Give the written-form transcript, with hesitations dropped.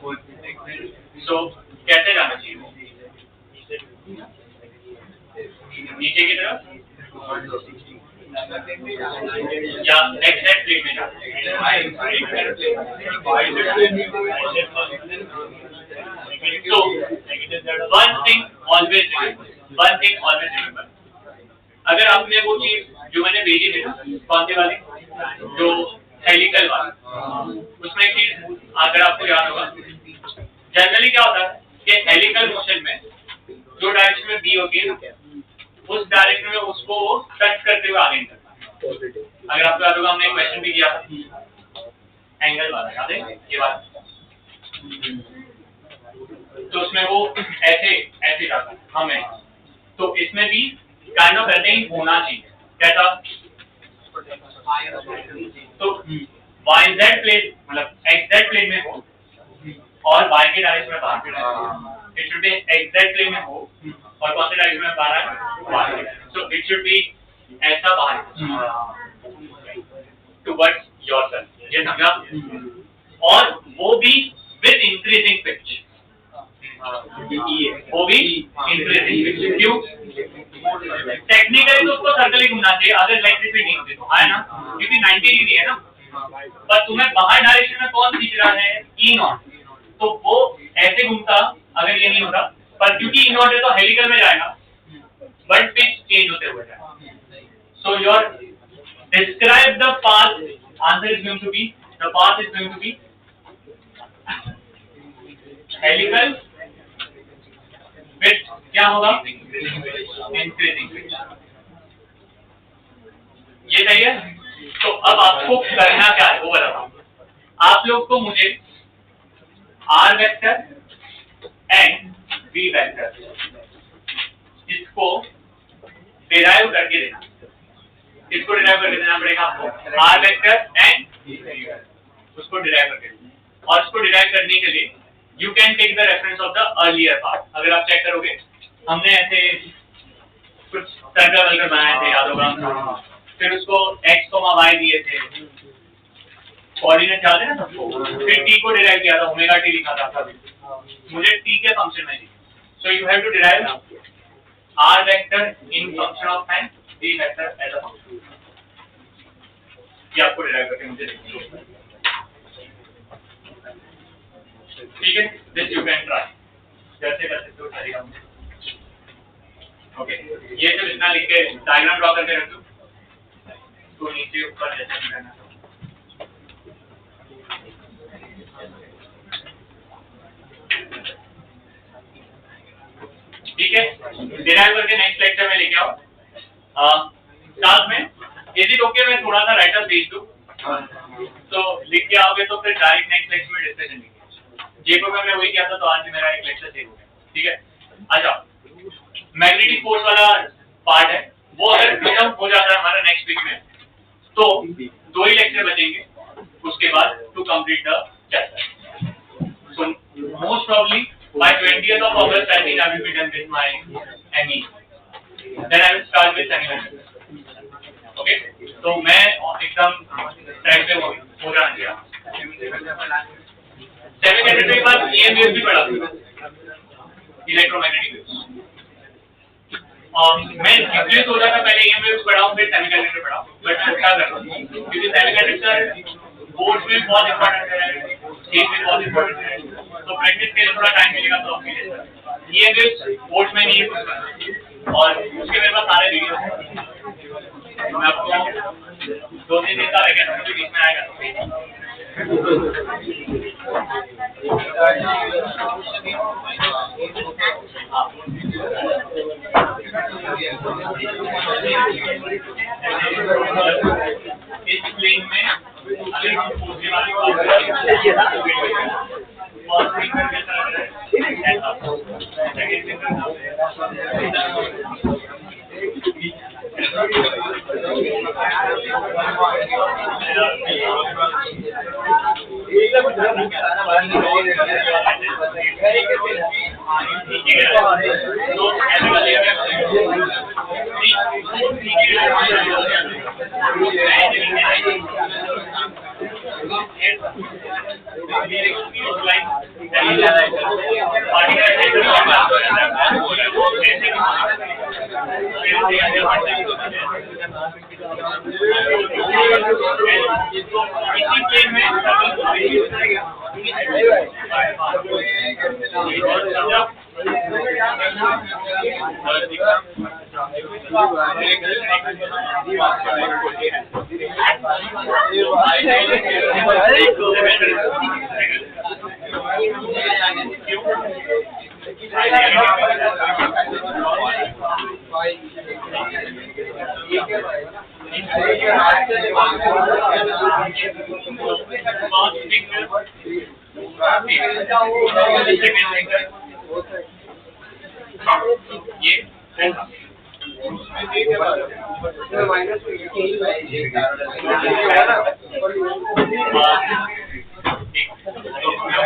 सो कैसे जाना चाहिए वो? नीचे की तरफ या एग्जैक्ट प्लेन में जाना चाहिए? So one thing always remember, अगर आपने वो चीज जो मैंने भेजी थी ना, कौन सी वाली, जो हेलिकल वाली, उसमें एक चीज अगर आपको याद होगा, जनरली क्या होता है कि हेलिकल मोशन में जो डायरेक्शन में बी होती है ना, उस डायरेक्शन में उसको टच करते हुए आगे निकलता है। अगर आपको याद होगा, हमने एक क्वेश्चन भी किया था एंगल वाला, याद है ये बात? तो उसमें वो ऐसे जाता है हमें, तो इसमें भी काइंड ऑफ ऐसे ही होना चाहिए। कैसा? तो YZ प्लेन मतलब XZ प्लेन में हो और Y के डायरेक्शन में बाहर, it should be XZ plane में हो और कौन से डायरेक्शन में बाहर है? सो इट शुड बी ऐसा बाहर टुवर्ड्स योरसेल्फ, ये समझा? और वो भी विद इंक्रीजिंग पिच, वो भी इंक्रीजिंग पिच। क्यों? टेक्निकली तो उसको सर्कल ही घूमना चाहिए, अगर इलेक्ट्रिक भी नहीं होती तो है ना, क्योंकि 90 डिग्री है ना, पर तुम्हें बाहर डायरेक्शन में कौन खींच रहा है? E0, तो वो ऐसे घूमता अगर ये नहीं होता, पर क्योंकि E0 है तो हेलिकल में जाएगा, बट पिच चेंज होते हुए जाएगा। So your describe the path, answer is going to be, the path is going to be helical with क्या होगा? Increasing pitch. ये सही है? तो अब आपको करना क्या है वो बताओ। आप लोग को मुझे R vector and V vector इसको डिराइव करके देना। इसको डिराइव करके देना पड़ेगा आपको, R वेक्टर एंड उसको डिराइव करके देना। और उसको डिराइव करने के लिए you can take the reference of the earlier part. अगर आप चेक करोगे, हमने ऐसे कुछ सर्कल वगैरह बनाए थे, याद होगा, फिर उसको x, y दिए थे, कोऑर्डिनेट याद है ना सबको, फिर t को डिराइव किया था, ओमेगा t लिखा था, मुझे t के फंक्शन में चाहिए। So you have to derive r vector in function of time, v vector as a function. ये आपको डिराइव करके मुझे देखना है, ठीक है? दिस यू कैन ट्राई, जैसे कर सकते हो तरीका मुझे। ओके, ये सब इतना लिख के डायग्राम ड्रॉ करके रख दो, तो नीचे ऊपर जैसे भी करना। ठीक है, डिराइव करके नेक्स्ट लेक्चर में लेके आओ। साथ में इज इट ओके मैं थोड़ा सा राइटर भेज दूं, तो लिख के आओगे तो फिर डायरेक्ट नेक्स्ट लेक्चर में डिस्कशन लेंगे। जेको में मैं वही किया था, तो आज मेरा एक लेक्चर सेव हो गया, ठीक है? अच्छा, मैग्नेटिक फोर्स वाला पार्ट है, वो अगर खत्म हो जाता है हमारा नेक्स्ट वीक में, तो 2 ही लेक्चर बचेंगे उसके बाद to complete the chapter. So most probably by 20th of August I think I will be done with my ME, then I will start with semiconductor। Okay, तो मैं एकदम ट्रैक पे हो जाना चाहिए। सेमीकंडक्टर के बाद EM वेव्स भी पढ़ा, इलेक्ट्रोमैग्नेटिक वेव्स, और मैं इसलिए सोचा था पहले EM वेव्स पढ़ाऊं फिर सेमीकंडक्टर पढ़ाऊं, बट मैं क्या कर रहा हूं, क्योंकि सेमीकंडक्टर बोर्ड्स में बहुत इंपॉर्टेंट है, स्टेज में बहुत इंपॉर्टेंट है, तो प्रैक्टिस के लिए थोड़ा टाइम मिलेगा तो आपके लिए। EM वेव्स बोर्ड्स में नहीं है कुछ, और उसके मेरे पास सारे वीडियो हैं, तो मैं आपको 2-3 दिन का लेकर के बीच में आएगा। इस प्लेन में अगर हम पूछने वाली ये